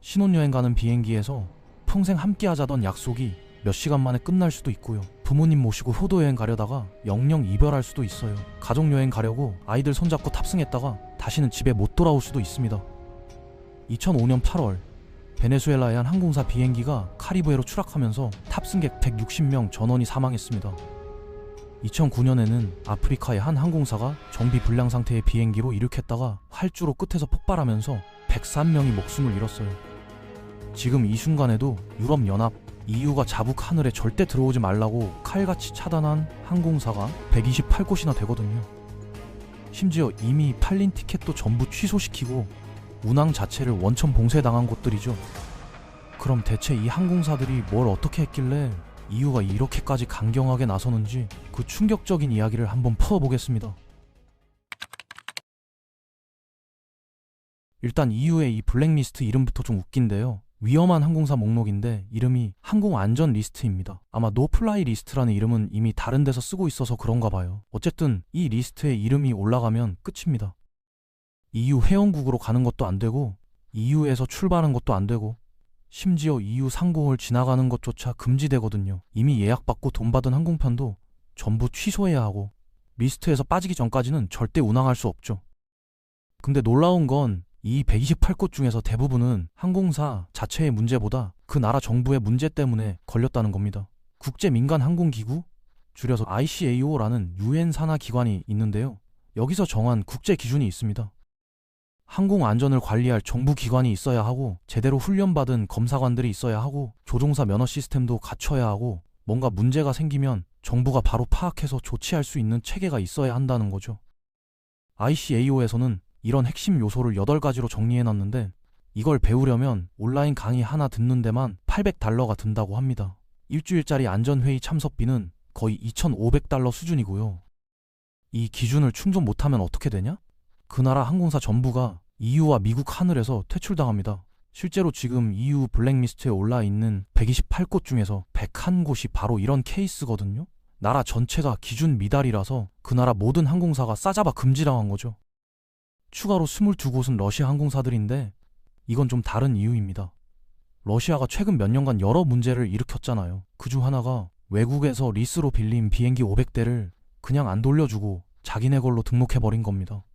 신혼여행 가는 비행기에서 평생 함께 하자던 약속이 몇 시간 만에 끝날 수도 있고요. 부모님 모시고 효도여행 가려다가 영영 이별할 수도 있어요. 가족여행 가려고 아이들 손잡고 탑승했다가 다시는 집에 못 돌아올 수도 있습니다. 2005년 8월 베네수엘라의 한 항공사 비행기가 카리브해로 추락하면서 탑승객 160명 전원이 사망했습니다. 2009년에는 아프리카의 한 항공사가 정비 불량 상태의 비행기로 이륙했다가 활주로 끝에서 폭발하면서 103명이 목숨을 잃었어요. 지금 이 순간에도 유럽연합, EU가 자국 하늘에 절대 들어오지 말라고 칼같이 차단한 항공사가 128곳이나 되거든요. 심지어 이미 팔린 티켓도 전부 취소시키고 운항 자체를 원천 봉쇄당한 곳들이죠. 그럼 대체 이 항공사들이 뭘 어떻게 했길래 EU가 이렇게까지 강경하게 나서는지 그 충격적인 이야기를 한번 풀어보겠습니다. 일단 EU의 이 블랙리스트 이름부터 좀 웃긴데요. 위험한 항공사 목록인데 이름이 항공안전 리스트입니다. 아마 노플라이 리스트라는 이름은 이미 다른 데서 쓰고 있어서 그런가 봐요. 어쨌든 이 리스트에 이름이 올라가면 끝입니다. EU 회원국으로 가는 것도 안 되고 EU에서 출발하는 것도 안 되고 심지어 EU 상공을 지나가는 것조차 금지되거든요. 이미 예약받고 돈 받은 항공편도 전부 취소해야 하고 리스트에서 빠지기 전까지는 절대 운항할 수 없죠. 근데 놀라운 건 이 128곳 중에서 대부분은 항공사 자체의 문제보다 그 나라 정부의 문제 때문에 걸렸다는 겁니다. 국제민간항공기구, 줄여서 ICAO라는 UN 산하 기관이 있는데요. 여기서 정한 국제 기준이 있습니다. 항공 안전을 관리할 정부 기관이 있어야 하고 제대로 훈련받은 검사관들이 있어야 하고 조종사 면허 시스템도 갖춰야 하고 뭔가 문제가 생기면 정부가 바로 파악해서 조치할 수 있는 체계가 있어야 한다는 거죠. ICAO에서는 이런 핵심 요소를 8가지로 정리해놨는데 이걸 배우려면 온라인 강의 하나 듣는 데만 $800가 든다고 합니다. 일주일짜리 안전회의 참석비는 거의 $2,500 수준이고요. 이 기준을 충족 못하면 어떻게 되냐? 그 나라 항공사 전부가 EU와 미국 하늘에서 퇴출당합니다. 실제로 지금 EU 블랙리스트에 올라있는 128곳 중에서 101곳이 바로 이런 케이스거든요. 나라 전체가 기준 미달이라서 그 나라 모든 항공사가 싸잡아 금지당한 거죠. 추가로 22곳은 러시아 항공사들인데 이건 좀 다른 이유입니다. 러시아가 최근 몇 년간 여러 문제를 일으켰잖아요. 그중 하나가 외국에서 리스로 빌린 비행기 500대를 그냥 안 돌려주고 자기네 걸로 등록해버린 겁니다.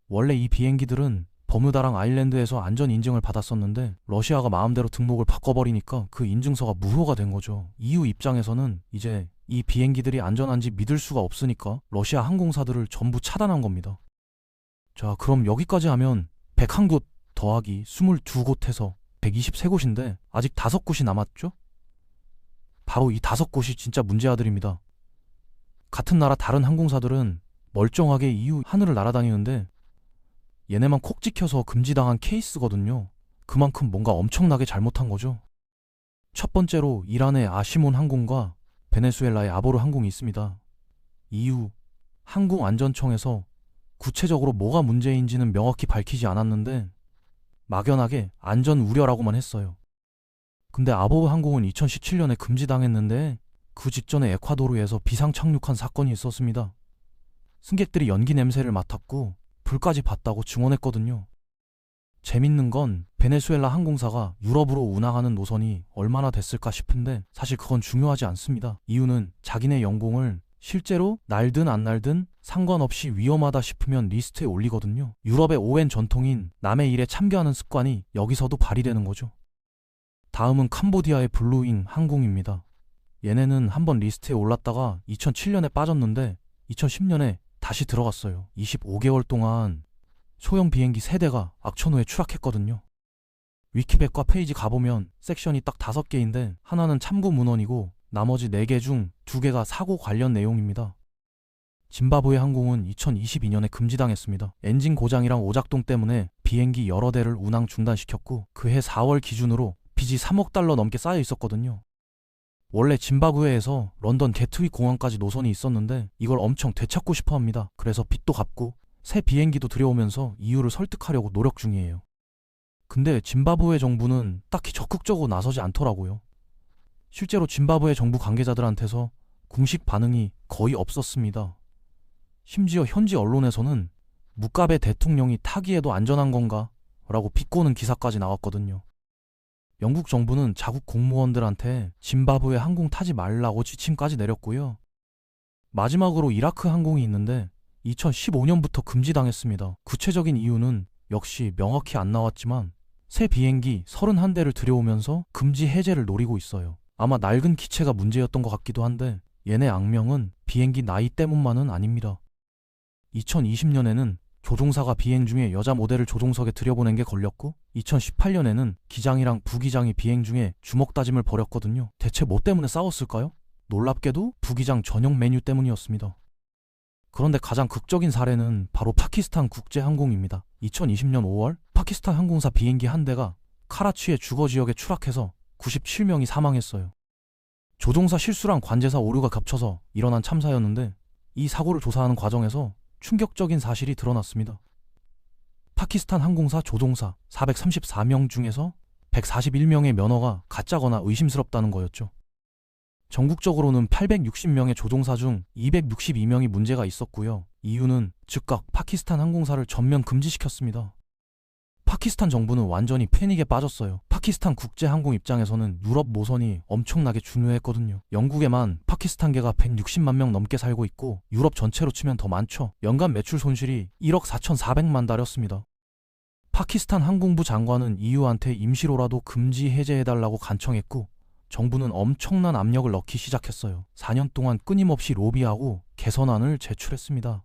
원래 이 비행기들은 버뮤다랑 아일랜드에서 안전 인증을 받았었는데 러시아가 마음대로 등록을 바꿔버리니까 그 인증서가 무효가 된 거죠. EU 입장에서는 이제 이 비행기들이 안전한지 믿을 수가 없으니까 러시아 항공사들을 전부 차단한 겁니다. 자, 그럼 여기까지 하면 101곳 더하기 22곳 해서 123곳인데 아직 5곳이 남았죠? 바로 이 5곳이 진짜 문제아들입니다. 같은 나라 다른 항공사들은 멀쩡하게 EU 하늘을 날아다니는데 얘네만 콕 찍혀서 금지당한 케이스거든요. 그만큼 뭔가 엄청나게 잘못한 거죠. 첫 번째로 이란의 아시몬 항공과 베네수엘라의 아보르 항공이 있습니다. EU 항공안전청에서 구체적으로 뭐가 문제인지는 명확히 밝히지 않았는데 막연하게 안전 우려라고만 했어요. 근데 아보르 항공은 2017년에 금지당했는데 그 직전에 에콰도르에서 비상 착륙한 사건이 있었습니다. 승객들이 연기 냄새를 맡았고 불까지 봤다고 증언했거든요. 재밌는 건 베네수엘라 항공사가 유럽으로 운항하는 노선이 얼마나 됐을까 싶은데 사실 그건 중요하지 않습니다. 이유는 자기네 영공을 실제로 날든 안 날든 상관없이 위험하다 싶으면 리스트에 올리거든요. 유럽의 오랜 전통인 남의 일에 참견하는 습관이 여기서도 발휘되는 거죠. 다음은 캄보디아의 블루윙 항공입니다. 얘네는 한번 리스트에 올랐다가 2007년에 빠졌는데 2010년에 다시 들어갔어요. 25개월 동안 소형 비행기 3대가 악천후에 추락했거든요. 위키백과 페이지 가보면 섹션이 딱 5개인데 하나는 참고 문헌이고 나머지 4개 중 2개가 사고 관련 내용입니다. 짐바브웨 항공은 2022년에 금지당했습니다. 엔진 고장이랑 오작동 때문에 비행기 여러 대를 운항 중단시켰고 그해 4월 기준으로 빚이 $3억 넘게 쌓여 있었거든요. 원래 짐바브웨에서 런던 게트윅 공항까지 노선이 있었는데 이걸 엄청 되찾고 싶어 합니다. 그래서 빚도 갚고 새 비행기도 들여오면서 EU를 설득하려고 노력 중이에요. 근데 짐바브웨 정부는 딱히 적극적으로 나서지 않더라고요. 실제로 짐바브웨 정부 관계자들한테서 공식 반응이 거의 없었습니다. 심지어 현지 언론에서는 무가베 대통령이 타기에도 안전한 건가? 라고 비꼬는 기사까지 나왔거든요. 영국 정부는 자국 공무원들한테 짐바브웨 항공 타지 말라고 지침까지 내렸고요. 마지막으로 이라크 항공이 있는데 2015년부터 금지당했습니다. 구체적인 이유는 역시 명확히 안 나왔지만 새 비행기 31대를 들여오면서 금지 해제를 노리고 있어요. 아마 낡은 기체가 문제였던 것 같기도 한데 얘네 악명은 비행기 나이 때문만은 아닙니다. 2020년에는 조종사가 비행 중에 여자 모델을 조종석에 들여보낸 게 걸렸고 2018년에는 기장이랑 부기장이 비행 중에 주먹 다짐을 벌였거든요. 대체 뭐 때문에 싸웠을까요? 놀랍게도 부기장 전용 메뉴 때문이었습니다. 그런데 가장 극적인 사례는 바로 파키스탄 국제항공입니다. 2020년 5월 파키스탄 항공사 비행기 한 대가 카라치의 주거 지역에 추락해서 97명이 사망했어요. 조종사 실수랑 관제사 오류가 겹쳐서 일어난 참사였는데 이 사고를 조사하는 과정에서 충격적인 사실이 드러났습니다. 파키스탄 항공사 조종사 434명 중에서 141명의 면허가 가짜거나 의심스럽다는 거였죠. 전국적으로는 860명의 조종사 중 262명이 문제가 있었고요. 이유는 즉각 파키스탄 항공사를 전면 금지시켰습니다. 파키스탄 정부는 완전히 패닉에 빠졌어요. 파키스탄 국제항공 입장에서는 유럽 모선이 엄청나게 중요했거든요. 영국에만 파키스탄계가 160만 명 넘게 살고 있고 유럽 전체로 치면 더 많죠. 연간 매출 손실이 1억 4,400만 달러였습니다. 파키스탄 항공부 장관은 EU한테 임시로라도 금지 해제해달라고 간청했고 정부는 엄청난 압력을 넣기 시작했어요. 4년 동안 끊임없이 로비하고 개선안을 제출했습니다.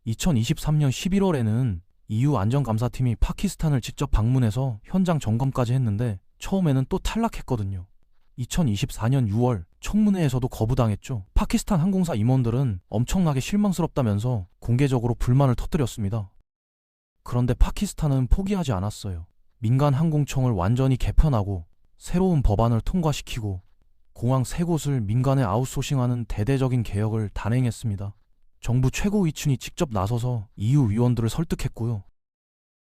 2023년 11월에는 EU 안전감사팀이 파키스탄을 직접 방문해서 현장 점검까지 했는데 처음에는 또 탈락했거든요. 2024년 6월 청문회에서도 거부당했죠. 파키스탄 항공사 임원들은 엄청나게 실망스럽다면서 공개적으로 불만을 터뜨렸습니다. 그런데 파키스탄은 포기하지 않았어요. 민간 항공청을 완전히 개편하고 새로운 법안을 통과시키고 공항 3곳을 민간에 아웃소싱하는 대대적인 개혁을 단행했습니다. 정부 최고 위층이 직접 나서서 EU 위원들을 설득했고요.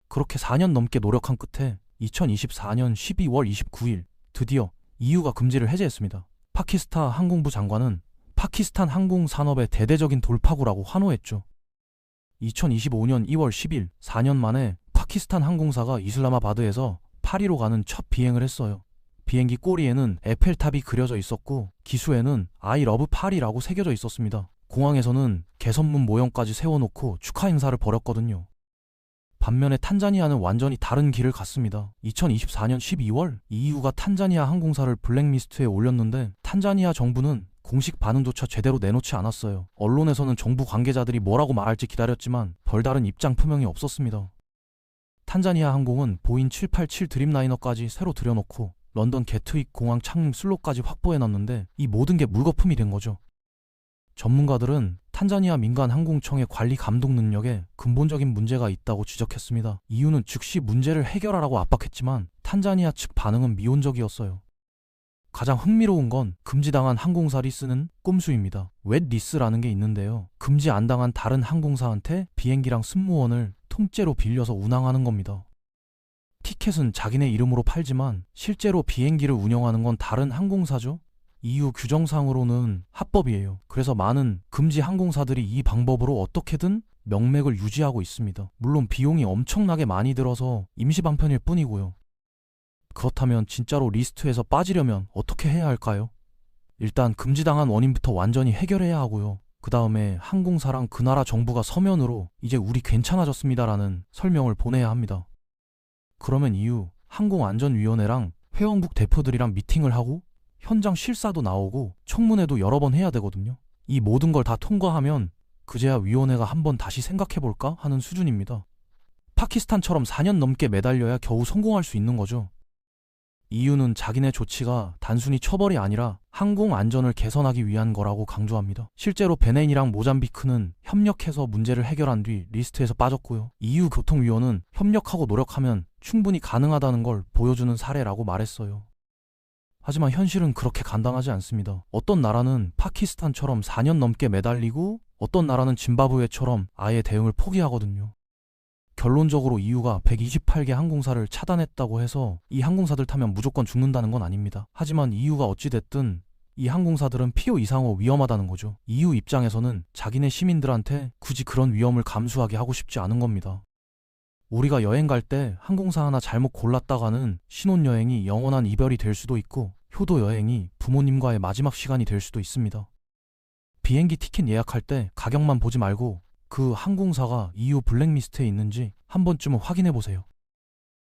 그렇게 4년 넘게 노력한 끝에 2024년 12월 29일 드디어 EU가 금지를 해제했습니다. 파키스탄 항공부 장관은 파키스탄 항공 산업의 대대적인 돌파구라고 환호했죠. 2025년 2월 10일 4년 만에 파키스탄 항공사가 이슬라마바드에서 파리로 가는 첫 비행을 했어요. 비행기 꼬리에는 에펠탑이 그려져 있었고 기수에는 I love 파리라고 새겨져 있었습니다. 공항에서는 개선문 모형까지 세워놓고 축하 행사를 벌였거든요. 반면에 탄자니아는 완전히 다른 길을 갔습니다. 2024년 12월 EU가 탄자니아 항공사를 블랙리스트에 올렸는데 탄자니아 정부는 공식 반응조차 제대로 내놓지 않았어요. 언론에서는 정부 관계자들이 뭐라고 말할지 기다렸지만 별다른 입장 표명이 없었습니다. 탄자니아 항공은 보잉 787 드림라이너까지 새로 들여놓고 런던 게트윅 공항 착륙 슬롯까지 확보해놨는데 이 모든 게 물거품이 된 거죠. 전문가들은 탄자니아 민간 항공청의 관리 감독 능력에 근본적인 문제가 있다고 지적했습니다. 이유는 즉시 문제를 해결하라고 압박했지만 탄자니아 측 반응은 미온적이었어요. 가장 흥미로운 건 금지당한 항공사 리스는 꼼수입니다. 웻 리스라는 게 있는데요. 금지 안 당한 다른 항공사한테 비행기랑 승무원을 통째로 빌려서 운항하는 겁니다. 티켓은 자기네 이름으로 팔지만 실제로 비행기를 운영하는 건 다른 항공사죠. EU 규정상으로는 합법이에요. 그래서 많은 금지 항공사들이 이 방법으로 어떻게든 명맥을 유지하고 있습니다. 물론 비용이 엄청나게 많이 들어서 임시 방편일 뿐이고요. 그렇다면 진짜로 리스트에서 빠지려면 어떻게 해야 할까요? 일단 금지당한 원인부터 완전히 해결해야 하고요. 그 다음에 항공사랑 그 나라 정부가 서면으로 이제 우리 괜찮아졌습니다라는 설명을 보내야 합니다. 그러면 EU 항공안전위원회랑 회원국 대표들이랑 미팅을 하고 현장 실사도 나오고 청문회도 여러 번 해야 되거든요. 이 모든 걸 다 통과하면 그제야 위원회가 한번 다시 생각해볼까 하는 수준입니다. 파키스탄처럼 4년 넘게 매달려야 겨우 성공할 수 있는 거죠. EU는 자기네 조치가 단순히 처벌이 아니라 항공 안전을 개선하기 위한 거라고 강조합니다. 실제로 베네인이랑 모잠비크는 협력해서 문제를 해결한 뒤 리스트에서 빠졌고요. EU 교통위원은 협력하고 노력하면 충분히 가능하다는 걸 보여주는 사례라고 말했어요. 하지만 현실은 그렇게 간단하지 않습니다. 어떤 나라는 파키스탄처럼 4년 넘게 매달리고 어떤 나라는 짐바브웨처럼 아예 대응을 포기하거든요. 결론적으로 EU가 128개 항공사를 차단했다고 해서 이 항공사들 타면 무조건 죽는다는 건 아닙니다. 하지만 EU가 어찌됐든 이 항공사들은 필요 이상으로 위험하다는 거죠. EU 입장에서는 자기네 시민들한테 굳이 그런 위험을 감수하게 하고 싶지 않은 겁니다. 우리가 여행 갈 때 항공사 하나 잘못 골랐다가는 신혼여행이 영원한 이별이 될 수도 있고 효도 여행이 부모님과의 마지막 시간이 될 수도 있습니다. 비행기 티켓 예약할 때 가격만 보지 말고 그 항공사가 EU 블랙리스트에 있는지 한 번쯤은 확인해 보세요.